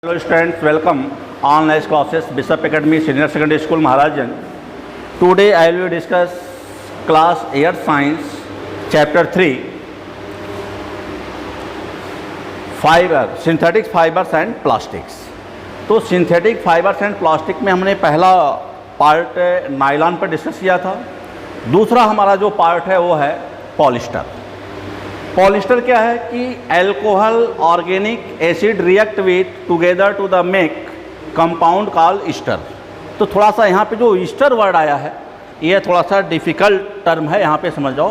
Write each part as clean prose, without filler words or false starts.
Hello students, welcome online classes Bishop Academy Senior Secondary School Maharajan. Today I will discuss class Earth Science chapter 3 synthetic fibers and plastics. तो synthetic fibres and plastic में हमने पहला part nylon पर discuss किया था। दूसरा हमारा जो पार्ट है वो है पॉलिस्टर। पॉलिस्टर क्या है कि alcohol organic acid react with together to the make compound called ester. तो थोड़ा सा यहाँ पे जो ईस्टर वर्ड आया है ये थोड़ा सा डिफ़िकल्ट टर्म है, यहाँ पे समझ जाओ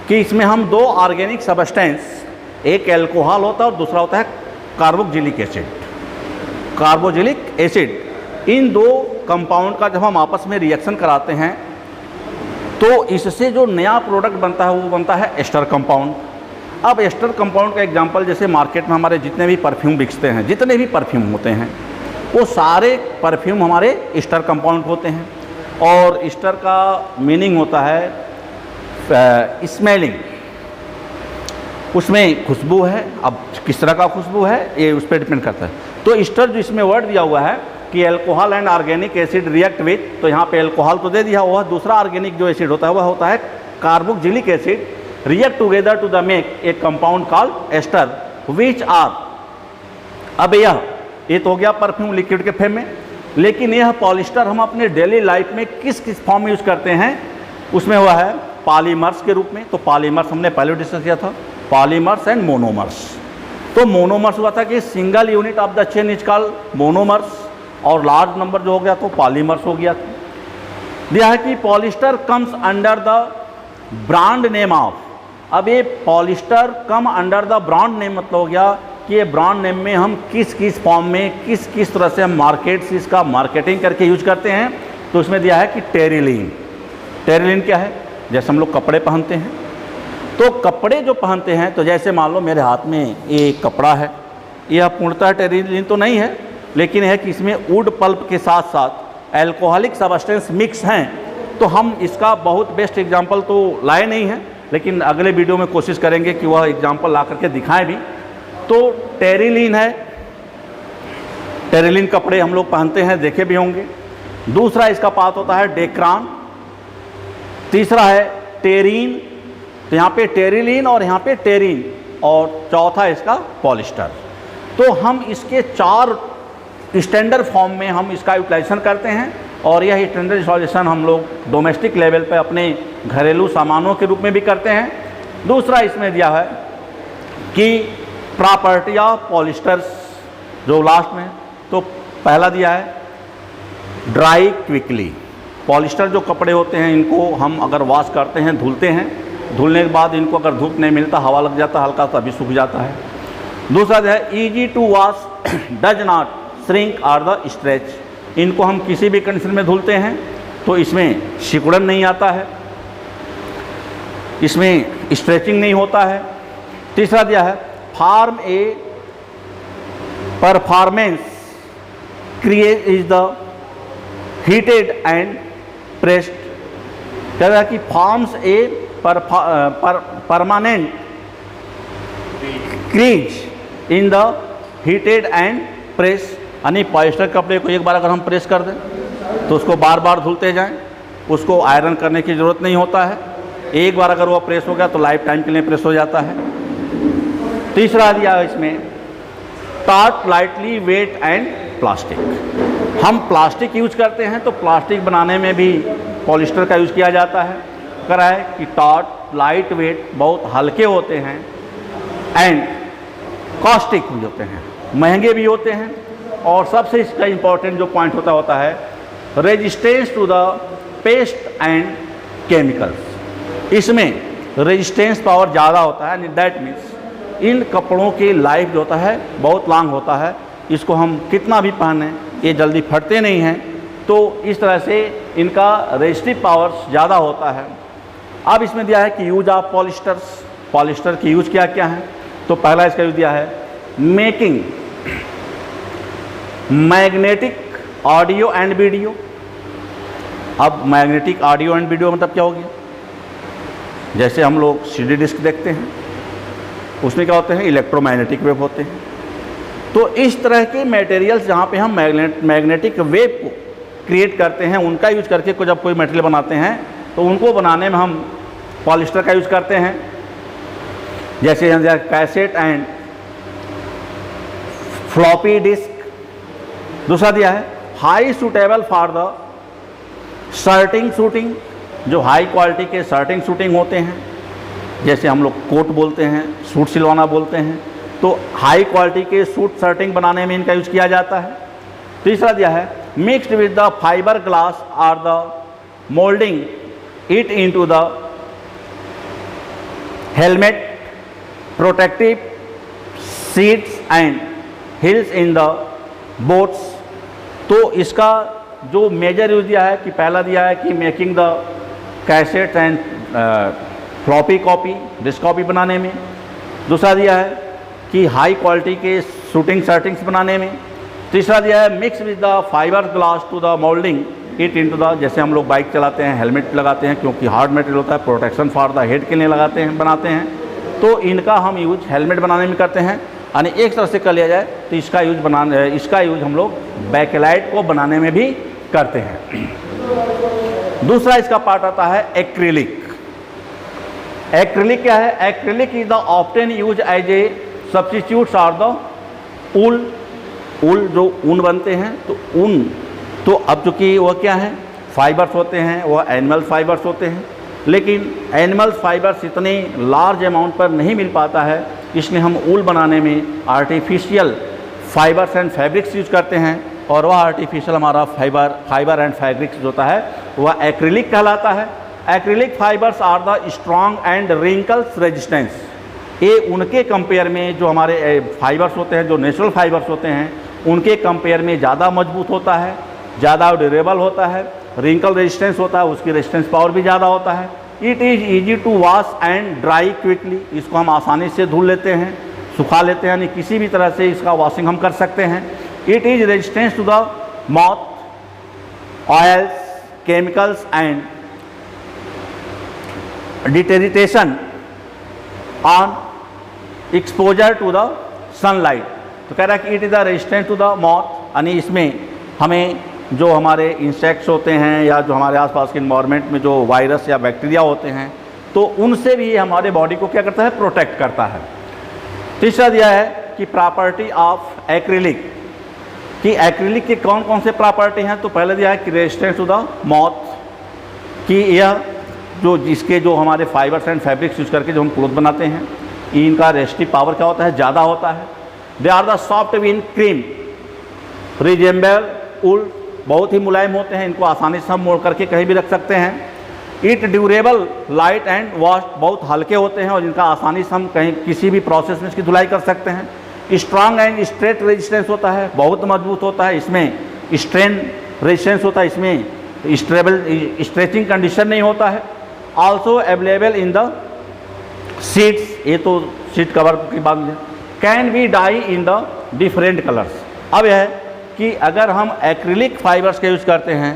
कि इसमें हम दो ऑर्गेनिक सब्सटेंस, एक एल्कोहल होता है और दूसरा होता है कार्बोक्सिलिक एसिड। कार्बोक्सिलिक एसिड, इन दो कंपाउंड का जब हम आपस में रिएक्शन कराते हैं तो इससे जो नया प्रोडक्ट बनता है वो बनता है एस्टर कंपाउंड। अब एस्टर कंपाउंड का एग्जांपल जैसे मार्केट में हमारे जितने भी परफ्यूम बिकते हैं, जितने भी परफ्यूम होते हैं वो सारे परफ्यूम हमारे एस्टर कंपाउंड होते हैं। और एस्टर का मीनिंग होता है स्मेलिंग, उसमें खुशबू है। अब किस तरह का खुशबू है ये उस पर डिपेंड करता है। तो एस्टर जो इसमें वर्ड दिया हुआ है कि alcohol and organic acid react with, तो यहाँ पे एल्कोहल तो दे दिया हुआ है, दूसरा ऑर्गेनिक जो एसिड होता है वह होता है carboxylic acid react together to the make a compound called ester which are. अब ये तो हो गया परफ्यूम लिक्विड के फॉर्म में, लेकिन यह पॉलिस्टर हम अपने डेली लाइफ में किस किस फॉर्म में यूज़ करते हैं उसमें हुआ है पॉलीमर्स के रूप में। तो पॉलीमर्स हमने पहले डिस्कस किया था, पॉलीमर्स एंड मोनोमर्स। तो मोनोमर्स हुआ था कि single unit of the chain is called monomers, और लार्ज नंबर जो हो गया तो पॉलीमर्स हो गया। दिया है कि polyester comes under the brand name of. अब ये polyester come under the brand name मतलब हो गया कि ये ब्रांड नेम में हम किस किस फॉर्म में किस किस तरह से हम मार्केट से इसका मार्केटिंग करके यूज करते हैं। तो इसमें दिया है कि टेरिलीन। टेरिलीन क्या है? जैसे हम लोग कपड़े पहनते हैं, तो कपड़े जो पहनते हैं, तो जैसे मान लो मेरे हाथ में ये कपड़ा है, यह पूर्णतः टेरिलीन तो नहीं है, लेकिन है कि इसमें वुड पल्प के साथ साथ एल्कोहलिक सब्सटेंस मिक्स हैं। तो हम इसका बहुत बेस्ट एग्जांपल तो लाए नहीं हैं, लेकिन अगले वीडियो में कोशिश करेंगे कि वह एग्जांपल ला करके दिखाएं भी। तो टेरिलीन है, टेरिलीन कपड़े हम लोग पहनते हैं, देखे भी होंगे। दूसरा इसका पार्ट होता है डेक्रान, तीसरा है टेरीन, तो यहाँ पे टेरिलीन और यहाँ पे टेरीन, और चौथा इसका पॉलिस्टर। तो हम इसके चार स्टैंडर्ड फॉर्म में हम इसका यूटिलाइजेशन करते हैं, और यह स्टैंडर्ड यूटिलाइजेशन हम लोग डोमेस्टिक लेवल पे अपने घरेलू सामानों के रूप में भी करते हैं। दूसरा इसमें दिया है कि प्रॉपर्टी ऑफ पॉलिस्टर्स जो लास्ट में, तो पहला दिया है ड्राई क्विकली। पॉलिस्टर जो कपड़े होते हैं इनको हम अगर वॉश करते हैं, धुलते हैं, धुलने के बाद इनको अगर धूप नहीं मिलता, हवा लग जाता हल्का, तभी सूख जाता है। दूसरा जो है easy to wash, does not shrink और द स्ट्रेच। इनको हम किसी भी कंडीशन में धुलते हैं तो इसमें सिकुड़न नहीं आता है, इसमें स्ट्रेचिंग नहीं होता है। तीसरा दिया है form A performance create is the heated and pressed. क्या है कि forms a permanent crease in the heated and press. यानी पॉलिस्टर कपड़े को एक बार अगर हम प्रेस कर दें तो उसको बार बार धुलते जाएं, उसको आयरन करने की ज़रूरत नहीं होता है। एक बार अगर वो प्रेस हो गया तो लाइफ टाइम के लिए प्रेस हो जाता है। तीसरा दिया इसमें taut lightly weight and plastic. हम प्लास्टिक यूज करते हैं तो प्लास्टिक बनाने में भी पॉलिस्टर का यूज़ किया जाता है। कह रहा है कि टॉट लाइट वेट, बहुत हल्के होते हैं, एंड कॉस्टिक भी होते हैं, महंगे भी होते हैं, और सबसे इसका इम्पोर्टेंट जो पॉइंट होता है resistance to the pest and chemicals. इसमें रेजिस्टेंस पावर ज़्यादा होता है, दैट मीन्स इन कपड़ों की लाइफ जो होता है बहुत लॉन्ग होता है। इसको हम कितना भी पहने ये जल्दी फटते नहीं हैं, तो इस तरह से इनका रेजिस्टिव पावर ज़्यादा होता है। अब इसमें दिया है कि यूज ऑफ पॉलिस्टर्स, पॉलिस्टर की यूज क्या क्या है। तो पहला इसका यूज दिया है making magnetic audio and video. अब मैग्नेटिक ऑडियो एंड वीडियो मतलब क्या हो गया? जैसे हम लोग सीडी डिस्क देखते हैं, उसमें क्या होते हैं? इलेक्ट्रोमैग्नेटिक वेव होते हैं। तो इस तरह के मटेरियल्स जहाँ पे हम मैग्नेटिक वेव को क्रिएट करते हैं, उनका यूज करके जब कोई मटेरियल बनाते हैं तो उनको बनाने में हम पॉलिस्टर का यूज करते हैं। जैसे कैसेट एंड फ्लॉपी डिस्क। दूसरा दिया है high suitable for the shirting suiting, जो हाई क्वालिटी के शर्टिंग शूटिंग होते हैं, जैसे हम लोग कोट बोलते हैं, सूट सिलवाना बोलते हैं, तो हाई क्वालिटी के सूट शर्टिंग बनाने में इनका यूज किया जाता है। तीसरा दिया है mixed with the fibre glass are the moulding it into the helmet protective seats and hills in the boats. तो इसका जो मेजर यूज दिया है कि पहला दिया है कि making the cassette and floppy copy disk copy बनाने में। दूसरा दिया है कि हाई क्वालिटी के शूटिंग शर्टिंग्स बनाने में। तीसरा दिया है mix with the fibre glass to the moulding it into the, जैसे हम लोग बाइक चलाते हैं हेलमेट लगाते हैं क्योंकि हार्ड मटेरियल होता है, प्रोटेक्शन फॉर द हेड के लिए लगाते हैं बनाते हैं, तो इनका हम यूज हेलमेट बनाने में करते हैं। यानी एक तरह से कर लिया जाए तो इसका यूज हम लोग बैकलाइट को बनाने में भी करते हैं। दूसरा इसका पार्ट आता है एक्रिलिक। एक्रिलिक क्या है? Acrylic is the often use as a substitutes are the wool. Wool जो ऊन बनते हैं तो ऊन, तो अब चूँकि वह क्या है फाइबर्स होते हैं, वह एनिमल फाइबर्स होते हैं, लेकिन एनिमल फाइबर्स इतने लार्ज अमाउंट पर नहीं मिल पाता है, इसलिए हम ऊल बनाने में artificial fibres and fabrics use करते हैं, और वह आर्टिफिशियल हमारा फाइबर एंड फैब्रिक्स जो होता है वह एक्रिलिक कहलाता है। Acrylic fibres are the strong and wrinkles resistance. ये उनके कंपेयर में जो हमारे फाइबर्स होते हैं, जो नेचुरल फाइबर्स होते हैं, उनके कंपेयर में ज़्यादा मजबूत होता है, ज़्यादा ड्यूरेबल होता है, रिंकल रेजिस्टेंस होता है, उसकी रेजिस्टेंस पावर भी ज़्यादा होता है। It is easy to wash and dry quickly. इसको हम आसानी से धुल लेते हैं, सुखा लेते हैं, यानी किसी भी तरह से इसका वॉशिंग हम कर सकते हैं। It is resistance to the moth, oils, chemicals and deterioration on exposure to the sunlight. तो कह रहा है कि it is the resistance to the moth, यानी इसमें हमें जो हमारे इंसेक्ट्स होते हैं या जो हमारे आसपास के इन्वायरमेंट में जो वायरस या बैक्टीरिया होते हैं, तो उनसे भी ये हमारे बॉडी को क्या करता है, प्रोटेक्ट करता है। तीसरा दिया है कि प्रॉपर्टी ऑफ एक्रिलिक, कि एक्रिलिक के कौन कौन से प्रॉपर्टी हैं। तो पहले दिया है कि रेजिस्टेंस टू द मॉथ, कि यह जो जिसके जो हमारे फाइबर्स एंड फैब्रिक्स यूज करके जो हम क्लोथ बनाते हैं, इनका रेजिस्टिव पावर क्या होता है, ज़्यादा होता है। They are the soft win cream resemble wool, बहुत ही मुलायम होते हैं, इनको आसानी से हम मोड़ करके कहीं भी रख सकते हैं। It durable light and wash, बहुत हल्के होते हैं और इनका आसानी से हम कहीं किसी भी प्रोसेस में इसकी धुलाई कर सकते हैं। स्ट्रॉन्ग एंड स्ट्रेट रेजिस्टेंस होता है, बहुत मजबूत होता है, इसमें स्ट्रेन रेजिस्टेंस होता है, इसमें स्ट्रेचिंग कंडीशन नहीं होता है। Also available in the seats, ये तो सीट कवर की बात है। Can be dye in the different colours. अब यह है कि अगर हम एक्रिलिक फाइबर्स का यूज़ करते हैं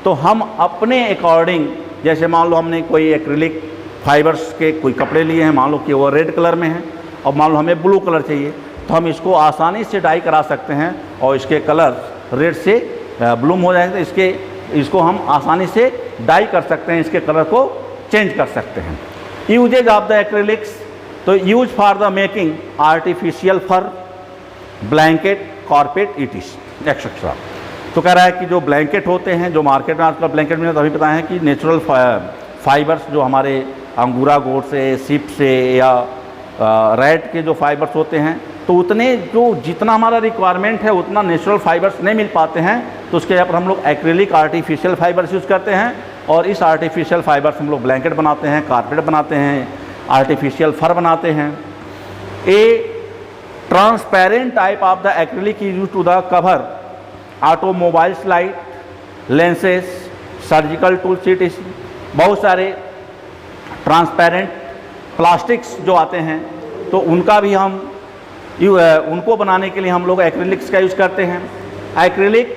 तो हम अपने अकॉर्डिंग, जैसे मान लो हमने कोई एक्रिलिक फाइबर्स के कोई कपड़े लिए हैं, मान लो कि वो रेड कलर में हैं और मान लो हमें ब्लू कलर चाहिए, तो हम इसको आसानी से डाई करा सकते हैं और इसके कलर रेड से ब्लूम हो जाएंगे, इसको हम आसानी से डाई कर सकते हैं, इसके कलर को चेंज कर सकते हैं। यूजेज ऑफ द एक्रिलिक्स, तो use for the making artificial fur, blanket, carpet, it is etcetera. तो कह रहा है कि जो ब्लैंकेट होते हैं, जो मार्केट में आजकल ब्लैंकेट में अभी पता है कि नेचुरल फाइबर्स जो हमारे अंगूरा गोट से, सिप से या रैट के जो फाइबर्स होते हैं, तो उतने जो जितना हमारा रिक्वायरमेंट है उतना नेचुरल फाइबर्स नहीं मिल पाते हैं, तो उसके यहाँ पर हम लोग एक्रिलिक आर्टिफिशियल फाइबर्स यूज़ करते हैं और इस आर्टिफिशियल फाइबर्स हम लोग ब्लैंकेट बनाते हैं, कारपेट बनाते हैं, आर्टिफिशियल फर बनाते हैं। A transparent type of the acrylic is used to the cover automobiles light, lenses, surgical tool seat. बहुत सारे ट्रांसपेरेंट प्लास्टिक्स जो आते हैं तो उनका भी हम उनको बनाने के लिए हम लोग एक्रिलिक्स का यूज़ करते हैं। Acrylic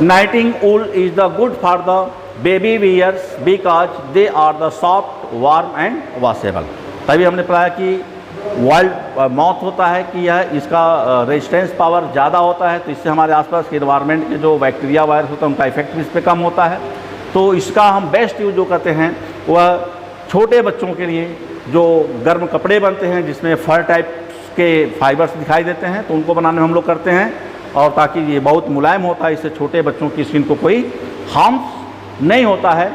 knitting wool is the good for the baby wears because they are the soft, warm and washable. तभी हमने पढ़ा कि वर्ल्ड मौत होता है कि यह इसका रेजिस्टेंस पावर ज़्यादा होता है, तो इससे हमारे आसपास के इन्वायरमेंट के जो बैक्टीरिया वायरस होता है उनका इफेक्ट भी इस पर कम होता है। तो इसका हम बेस्ट यूज जो करते हैं वह छोटे बच्चों के लिए जो गर्म कपड़े बनते हैं जिसमें फर टाइप के फाइबर्स दिखाई देते हैं, तो उनको बनाने में हम लोग करते हैं, और ताकि ये बहुत मुलायम होता है, इससे छोटे बच्चों की स्किन को कोई हार्म नहीं होता है।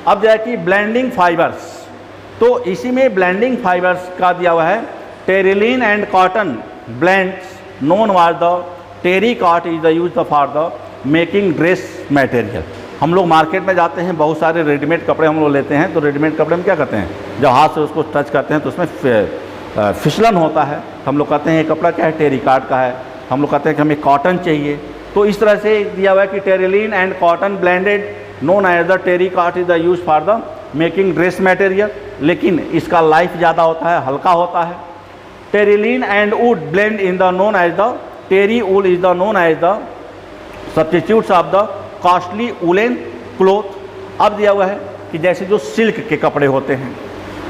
अब जो है कि ब्लेंडिंग फाइबर्स, तो इसी में ब्लेंडिंग फाइबर्स का दिया हुआ है terylene and cotton blends known was the terry cot is the use for the making dress material. हम लोग मार्केट में जाते हैं, बहुत सारे रेडीमेड कपड़े हम लोग लेते हैं, तो रेडीमेड कपड़े में क्या करते हैं, जब हाथ से उसको टच करते हैं तो उसमें फिसलन होता है। हम लोग कहते हैं ये कपड़ा क्या है, टेरी कॉट का है, हम लोग कहते हैं कि हमें कॉटन चाहिए। तो इस तरह से दिया हुआ है कि terylene and cotton blended known as the terry cot is the use for the making dress material, लेकिन इसका लाइफ ज़्यादा होता है, हल्का होता है। Terylene and wood blend in the known as the terry wool is the known as the substitutes of the costly woollen cloth. अब दिया हुआ है कि जैसे जो सिल्क के कपड़े होते हैं,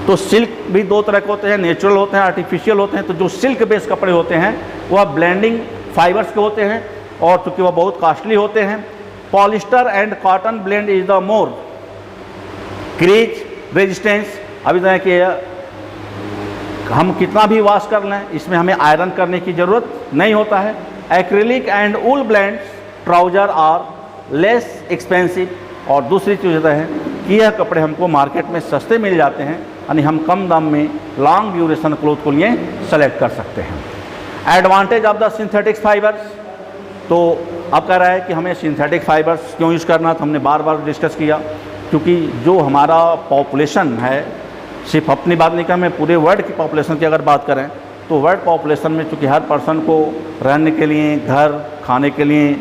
तो सिल्क भी दो तरह के होते हैं, नेचुरल होते हैं, आर्टिफिशियल होते हैं। तो जो सिल्क बेस्ड कपड़े होते हैं वह ब्लेंडिंग फाइबर्स के होते हैं और चूँकि वह बहुत कॉस्टली होते हैं। Polyester and cotton blend is the more crease resistance. अभी तो है कि हम कितना भी वॉश कर लें, इसमें हमें आयरन करने की ज़रूरत नहीं होता है। Acrylic and wool blends trouser are less expensive. और दूसरी चीज़ होता है कि यह कपड़े हमको मार्केट में सस्ते मिल जाते हैं, यानी हम कम दाम में लॉन्ग ड्यूरेशन क्लोथ को लिए सेलेक्ट कर सकते हैं। Advantage of the synthetics fibres, तो अब कह रहा है कि हमें सिंथेटिक फाइबर्स क्यों यूज़ करना, तो हमने बार बार डिस्कस किया, क्योंकि जो हमारा पॉपुलेशन है, सिर्फ अपनी बात नहीं कर, हमें पूरे वर्ल्ड की पॉपुलेशन की अगर बात करें तो वर्ल्ड पॉपुलेशन में चूँकि हर पर्सन को रहने के लिए घर, खाने के लिए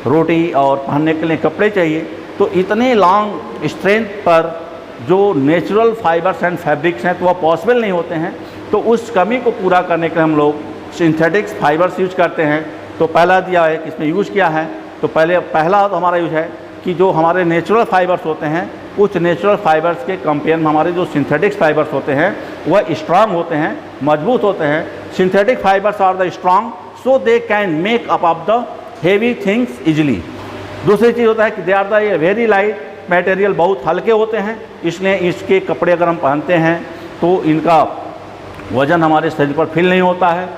रोटी और पहनने के लिए कपड़े चाहिए, तो इतने लॉन्ग स्ट्रेंथ पर जो नेचुरल फाइबर्स एंड फैब्रिक्स हैं तो वह पॉसिबल नहीं होते हैं। तो उस कमी को पूरा करने के लिए हम लोग सिंथेटिक्स फाइबर्स यूज करते हैं। तो पहला दिया है कि इसमें यूज़ किया है, तो पहला तो हमारा यूज है कि जो हमारे नेचुरल फाइबर्स होते हैं उस नेचुरल फाइबर्स के कंपेयर में हमारे जो सिंथेटिक्स फाइबर्स होते हैं वह स्ट्रांग होते हैं, मजबूत होते हैं। Synthetic fibres are the strong so they can make up of the heavy things easily. दूसरी चीज़ होता है कि they are the very light material, बहुत हल्के होते हैं, इसलिए इसके कपड़े अगर हम पहनते हैं तो इनका वज़न हमारे शरीर पर फील नहीं होता है।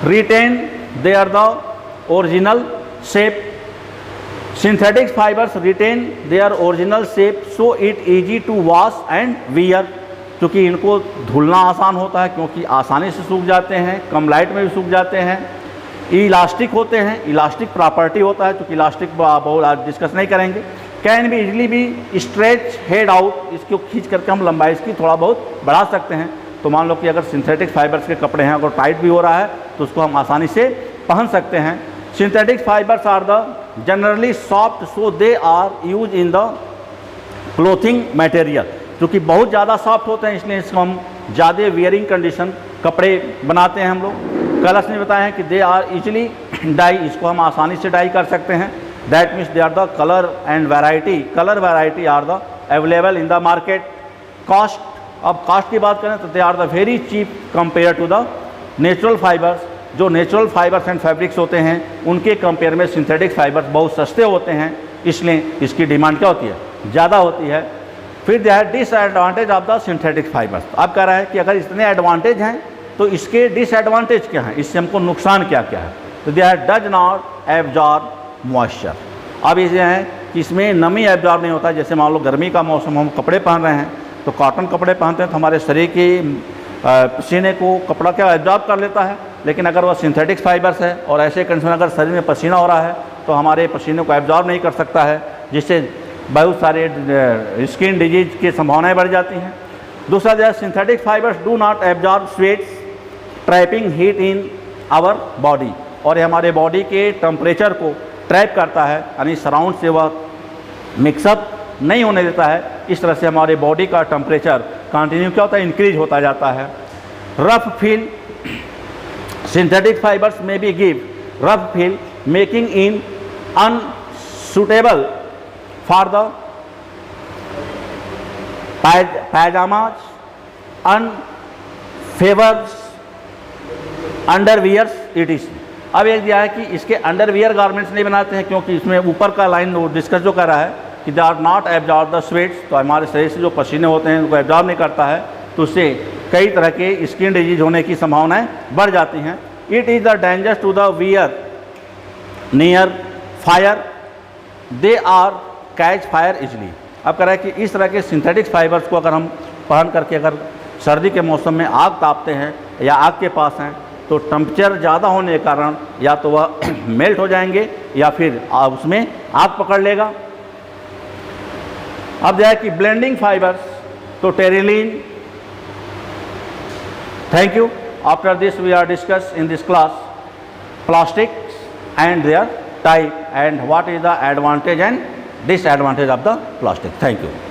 Retain they are the original shape. Synthetic fibres retain their original shape so it easy to wash and wear, क्योंकि इनको धुलना आसान होता है, क्योंकि आसानी से सूख जाते हैं, कम लाइट में भी सूख जाते हैं। इलास्टिक होते हैं, इलास्टिक प्रॉपर्टी होता है, क्योंकि इलास्टिक बहुत आज डिस्कस नहीं करेंगे। कैन भी इजली भी स्ट्रेच हेड आउट, इसको खींच करके हम लंबाई इसकी थोड़ा बहुत बढ़ा सकते हैं। तो मान लो कि अगर सिंथेटिक फाइबर्स के कपड़े हैं, अगर टाइट भी हो रहा है तो उसको हम आसानी से पहन सकते हैं। Synthetic fibres are the generally soft so they are use in the clothing material, क्योंकि बहुत ज़्यादा सॉफ्ट होते हैं इसलिए इसको हम ज़्यादा वियरिंग कंडीशन कपड़े बनाते हैं हम लोग। कलर्स ने बताया है कि दे आर इजली डाई, इसको हम आसानी से डाई कर सकते हैं। That means they are the colour and variety, colour variety are the available in the market. Cost, अब कॉस्ट की बात करें तो they are the very cheap compare to the natural fibres. जो नेचुरल फाइबर्स एंड फैब्रिक्स होते हैं उनके compare में सिंथेटिक फाइबर्स बहुत सस्ते होते हैं, इसलिए इसकी डिमांड क्या होती है, ज़्यादा होती है। फिर दे है disadvantage of the synthetic fibres. अब कह रहा है कि अगर इतने एडवांटेज हैं तो इसके डिसएडवांटेज क्या हैं, इससे हमको नुकसान क्या क्या है। तो दे है डज नॉट एब्जॉर्ब मॉइस्चर। अब ये है कि इसमें नमी एब्जॉर्ब नहीं होता। जैसे मान लो गर्मी का मौसम, हम कपड़े पहन रहे हैं तो कॉटन कपड़े पहनते हैं तो हमारे शरीर के पसीने को कपड़ा क्या एब्जॉर्ब कर लेता है, लेकिन अगर वह सिंथेटिक फाइबर्स है और ऐसे कंडीशन अगर शरीर में पसीना हो रहा है तो हमारे पसीने को एब्जॉर्ब नहीं कर सकता है, जिससे बहुत सारे स्किन डिजीज की संभावनाएं बढ़ जाती हैं। दूसरा जो है synthetic fibres do not absorb sweats trapping heat in our body, और ये हमारे बॉडी के टेम्परेचर को ट्रैप करता है, यानी सराउंड से वह मिक्सअप नहीं होने देता है। इस तरह से हमारे बॉडी का टेम्परेचर कंटिन्यू क्या होता है, इंक्रीज होता जाता है। रफ फील, सिंथेटिक फाइबर्स में be give rough feel making in unsuitable for the pyjamas, favours underwears it. अब एक दिया है कि इसके अंडरवियर गारमेंट्स नहीं बनाते हैं, क्योंकि इसमें ऊपर का लाइन वो डिस्कस जो कर रहा है कि they are not absorb the sweats, तो हमारे शरीर से जो पसीने होते हैं उनको एब्जॉर्ब नहीं करता है, तो उससे कई तरह के स्किन डिजीज होने की संभावनाएं बढ़ जाती हैं। It is the danger to the wear near fire, they are catch fire easily. अब कह रहा है कि इस तरह के सिंथेटिक फाइबर्स को अगर हम पहन करके अगर सर्दी के मौसम में आग तापते हैं या आग के पास हैं, तो टेम्परेचर ज़्यादा होने के कारण या तो वह मेल्ट हो जाएंगे या फिर उसमें आग पकड़ लेगा। अब जो है कि ब्लेंडिंग फाइबर्स, तो terylene. Thank you. After this we are discuss in this class plastics and their type and what is the advantage and disadvantage of the plastic. Thank you.